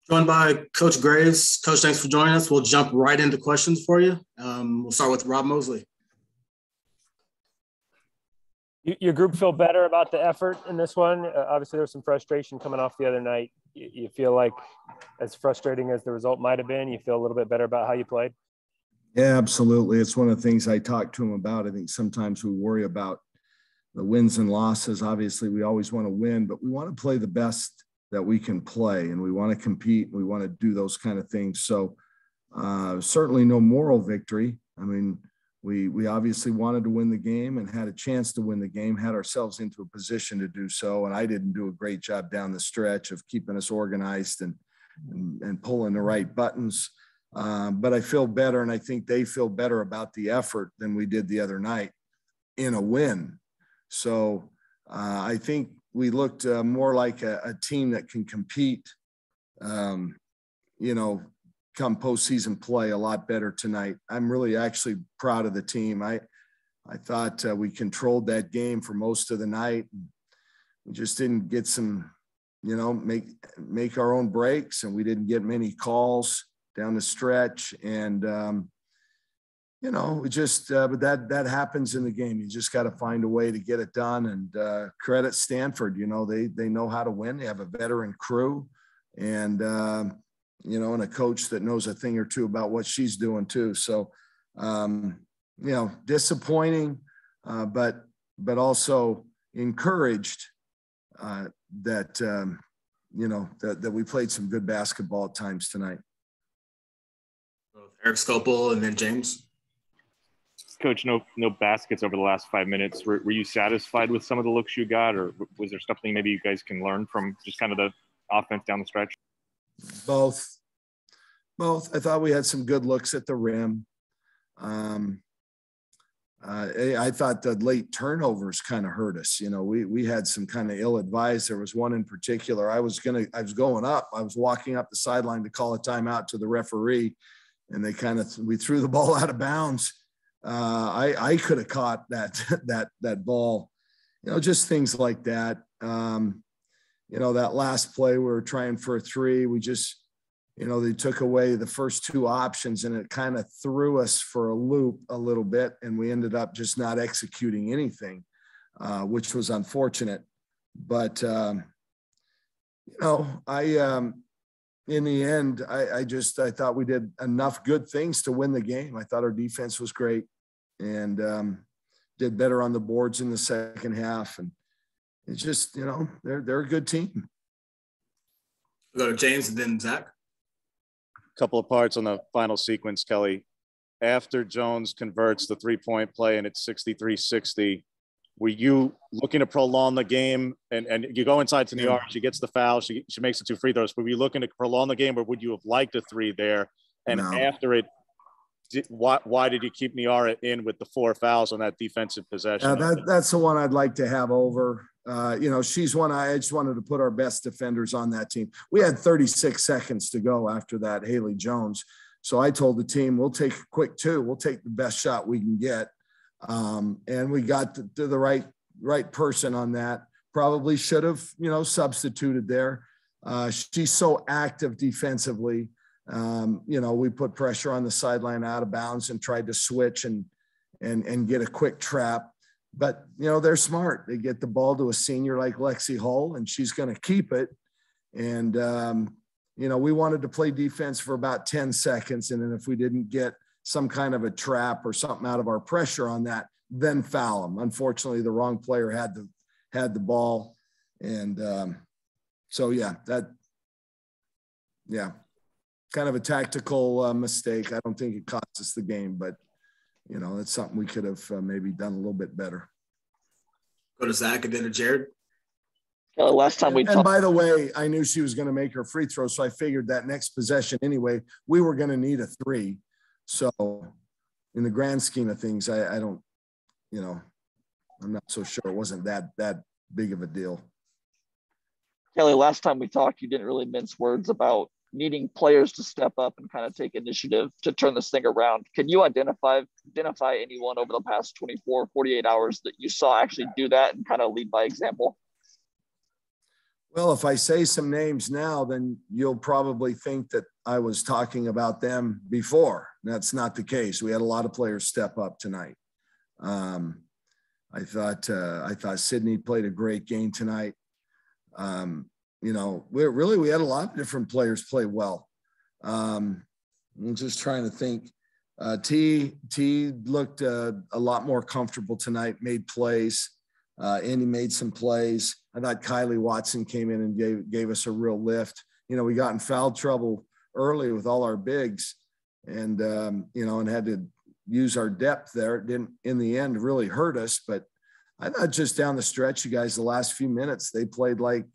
Joined by Coach Graves. Coach, thanks for joining us. We'll jump right into questions for you. We'll start with Rob Mosley. Your group feel better about the effort in this one? Obviously, there was some frustration coming off the other night. You feel like, as frustrating as the result might have been, you feel a little bit better about how you played? Yeah, absolutely. It's one of the things I talked to him about. I think sometimes we worry about the wins and losses. Obviously, we always want to win, but we want to play the best that we can play, and we want to compete, and we want to do those kind of things. So certainly no moral victory. I mean, we obviously wanted to win the game and had a chance to win the game, had ourselves into a position to do so. And I didn't do a great job down the stretch of keeping us organized and pulling the right buttons. But I feel better, and I think they feel better about the effort than we did the other night in a win. So I think we looked more like a team that can compete, come postseason play a lot better tonight. I'm really actually proud of the team. I thought we controlled that game for most of the night. We just didn't get some, make our own breaks, and we didn't get many calls down the stretch. And, but that happens in the game. You just got to find a way to get it done. And credit Stanford, they know how to win. They have a veteran crew, and and a coach that knows a thing or two about what she's doing too. So, disappointing, but also encouraged that we played some good basketball at times tonight. Eric Scopel and then James. Coach, no baskets over the last 5 minutes. Were you satisfied with some of the looks you got, or was there something maybe you guys can learn from just kind of the offense down the stretch? Both. I thought we had some good looks at the rim. I thought the late turnovers kind of hurt us. We had some kind of ill-advised. There was one in particular. I was going up. I was walking up the sideline to call a timeout to the referee, and we threw the ball out of bounds. I could have caught that ball. Just things like that. That last play, we were trying for a three. We just, they took away the first two options, and it kind of threw us for a loop a little bit, and we ended up just not executing anything, which was unfortunate. But, in the end, I thought we did enough good things to win the game. I thought our defense was great and did better on the boards in the second half. And it's just, they're a good team. We'll go to James and then Zach. Couple of parts on the final sequence, Kelly. After Jones converts the three-point play and it's 63-60, were you looking to prolong the game? And you go inside to New York, she gets the foul, she makes the two free throws. But were you looking to prolong the game, or would you have liked a three there? And No. After it, why did you keep Niara in with the four fouls on that defensive possession? That's the one I'd like to have over. She's one I just wanted to put our best defenders on that team. We had 36 seconds to go after that, Haley Jones. So I told the team, we'll take a quick two. We'll take the best shot we can get. And we got to the right person on that. Probably should have, substituted there. She's so active defensively. We put pressure on the sideline out of bounds and tried to switch and get a quick trap. But, they're smart. They get the ball to a senior like Lexi Hull, and she's going to keep it. And, we wanted to play defense for about 10 seconds. And then if we didn't get some kind of a trap or something out of our pressure on that, then foul them. Unfortunately, the wrong player had the ball. And kind of a tactical mistake. I don't think it cost us the game, but it's something we could have maybe done a little bit better. Go to Zach and then to Jared. Last time we talked. And by the way, I knew she was going to make her free throw, so I figured that next possession anyway, we were going to need a three. So in the grand scheme of things, I don't, I'm not so sure it wasn't that big of a deal. Kelly, last time we talked, you didn't really mince words about needing players to step up and kind of take initiative to turn this thing around. Can you identify anyone over the past 24, 48 hours that you saw actually do that and kind of lead by example? Well, if I say some names now, then you'll probably think that I was talking about them before. That's not the case. We had a lot of players step up tonight. I thought Sydney played a great game tonight. We had a lot of different players play well. I'm just trying to think. T looked a lot more comfortable tonight, made plays. Andy made some plays. I thought Kylie Watson came in and gave us a real lift. We got in foul trouble early with all our bigs and had to use our depth there. It didn't, in the end, really hurt us. But I thought just down the stretch, you guys, the last few minutes, they played like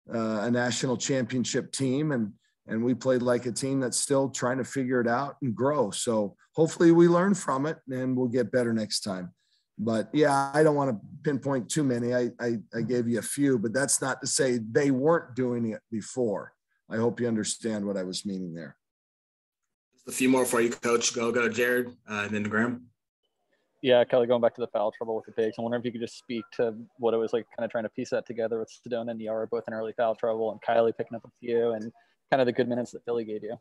a national championship team. And we played like a team that's still trying to figure it out and grow. So hopefully we learn from it and we'll get better next time. But yeah, I don't want to pinpoint too many. I gave you a few, but that's not to say they weren't doing it before. I hope you understand what I was meaning there. Just a few more for you, Coach. Go to Jared and then to Graham. Yeah, Kelly, going back to the foul trouble with the bigs, I wonder if you could just speak to what it was like kind of trying to piece that together with Sedona and Yara both in early foul trouble and Kylie picking up a few and kind of the good minutes that Philly gave you.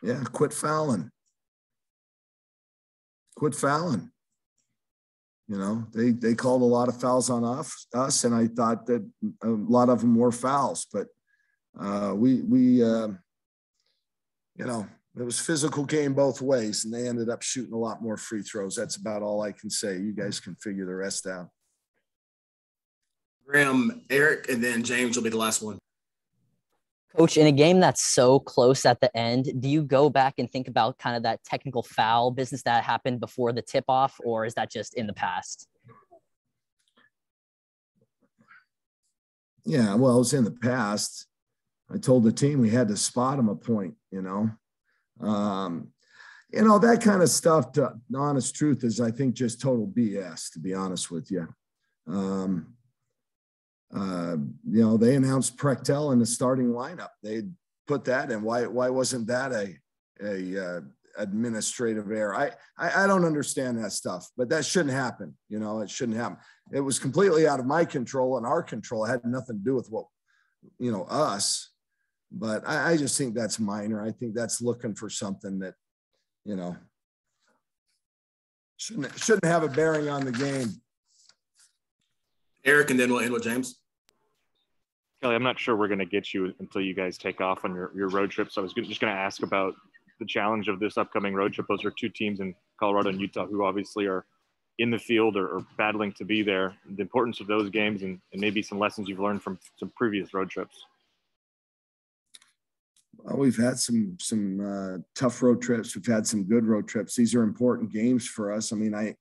Yeah, quit fouling. They called a lot of fouls on us, and I thought that a lot of them were fouls. But it was physical game both ways, and they ended up shooting a lot more free throws. That's about all I can say. You guys can figure the rest out. Graham, Eric, and then James will be the last one. Coach, in a game that's so close at the end, do you go back and think about kind of that technical foul business that happened before the tip-off, or is that just in the past? Yeah, well, it was in the past. I told the team we had to spot him a point, that kind of stuff, the honest truth is, I think, just total BS, to be honest with you. They announced Prechtel in the starting lineup. They put that in. Why wasn't that a administrative error? I don't understand that stuff, but that shouldn't happen. It shouldn't happen. It was completely out of my control and our control. It had nothing to do with us. But I just think that's minor. I think that's looking for something that, shouldn't have a bearing on the game. Eric, and then we'll end with James. Kelly, I'm not sure we're going to get you until you guys take off on your road trip. So I was just going to ask about the challenge of this upcoming road trip. Those are two teams in Colorado and Utah who obviously are in the field or battling to be there. The importance of those games and maybe some lessons you've learned from some previous road trips. Well, we've had some tough road trips. We've had some good road trips. These are important games for us. I mean,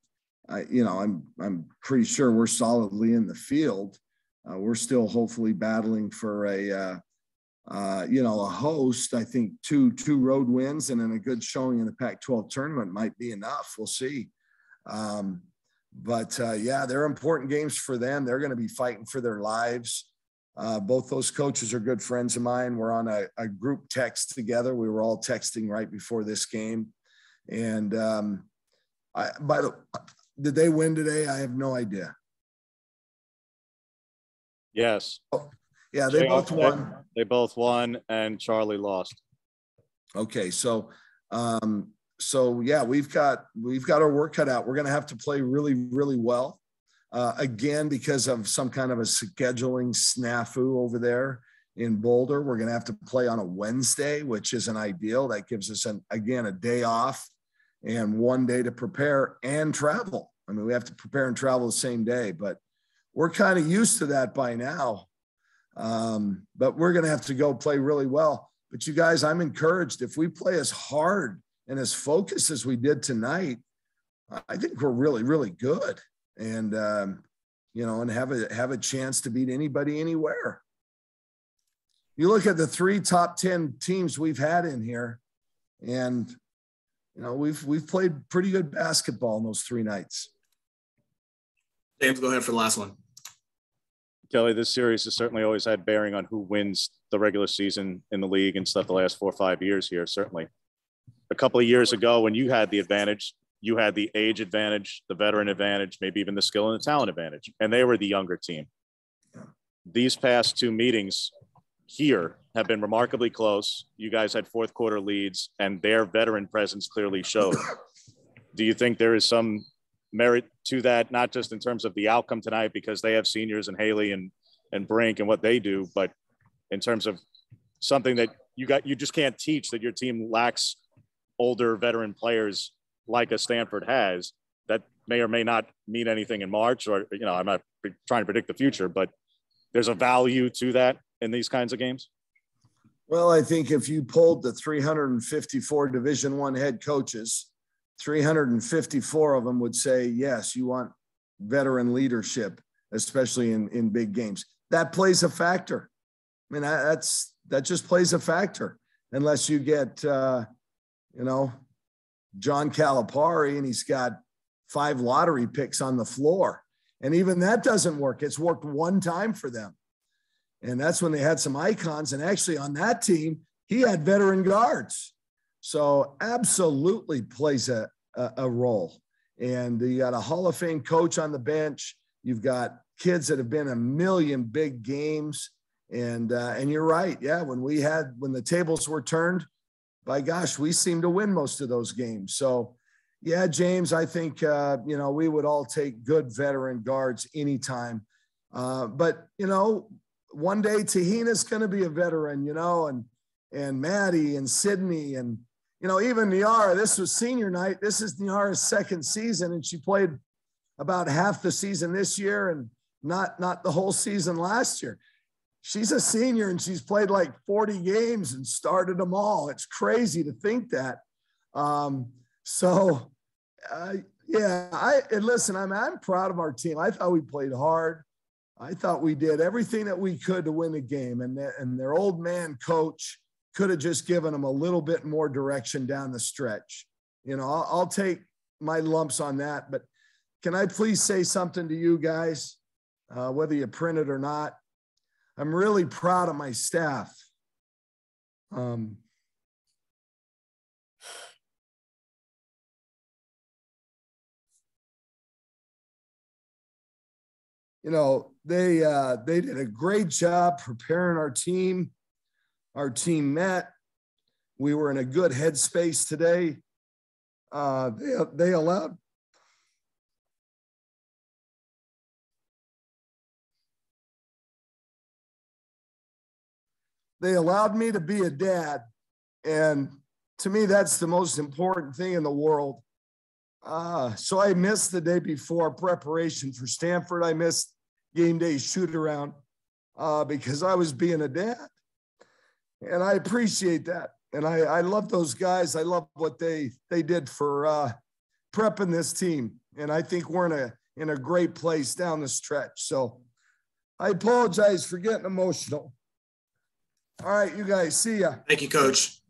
I'm pretty sure we're solidly in the field. We're still hopefully battling for a host. I think two road wins and then a good showing in the Pac-12 tournament might be enough. We'll see. They're important games for them. They're going to be fighting for their lives. Both those coaches are good friends of mine. We're on a group text together. We were all texting right before this game. And did they win today? I have no idea. Yes. Oh, yeah, they both won. They both won, and Charlie lost. Okay, so we've got our work cut out. We're going to have to play really, really well. Again, because of some kind of a scheduling snafu over there in Boulder, we're going to have to play on a Wednesday, which isn't ideal. That gives us a day off and 1 day to prepare and travel. I mean, we have to prepare and travel the same day, but we're kind of used to that by now. But we're going to have to go play really well. But you guys, I'm encouraged. If we play as hard and as focused as we did tonight, I think we're really, really good. And, and have a chance to beat anybody anywhere. You look at the 3 top 10 teams we've had in here, and, we've played pretty good basketball in those 3 nights. James, go ahead for the last one. Kelly, this series has certainly always had bearing on who wins the regular season in the league and stuff the last 4 or 5 years here, certainly. A couple of years ago when you had the advantage, you had the age advantage, the veteran advantage, maybe even the skill and the talent advantage, and they were the younger team. These past 2 meetings, here have been remarkably close. You guys had fourth quarter leads, and their veteran presence clearly showed. Do you think there is some merit to that, not just in terms of the outcome tonight, because they have seniors and Haley and Brink and what they do, but in terms of something that you just can't teach, that your team lacks older veteran players like a Stanford has, that may or may not mean anything in March, or, you know, I'm not trying to predict the future, but there's a value to that in these kinds of games? Well, I think if you polled the 354 Division I head coaches, 354 of them would say, yes, you want veteran leadership, especially in big games. That plays a factor. I mean, that just plays a factor, unless you get, John Calipari and he's got 5 lottery picks on the floor. And even that doesn't work. It's worked one time for them. And that's when they had some icons. And actually on that team, he had veteran guards. So absolutely plays a role. And you got a Hall of Fame coach on the bench. You've got kids that have been a million big games. And you're right. Yeah. When the tables were turned, by gosh, we seemed to win most of those games. So yeah, James, I think, we would all take good veteran guards anytime. But, one day Tahina's going to be a veteran, and Maddie and Sydney and, even Niara. This was senior night. This is Niara's second season, and she played about half the season this year and not the whole season last year. She's a senior and she's played like 40 games and started them all. It's crazy to think that. Listen, I'm proud of our team. I thought we played hard. I thought we did everything that we could to win the game. And their old man coach could have just given them a little bit more direction down the stretch. I'll take my lumps on that. But can I please say something to you guys, whether you print it or not? I'm really proud of my staff. They did a great job preparing our team. Our team met. We were in a good headspace today. They allowed me to be a dad. And to me, that's the most important thing in the world. So I missed the day before preparation for Stanford. I missed game day shoot around because I was being a dad. And I appreciate that. And I love those guys. I love what they did for prepping this team. And I think we're in a great place down the stretch. So I apologize for getting emotional. All right, you guys, see ya. Thank you, Coach.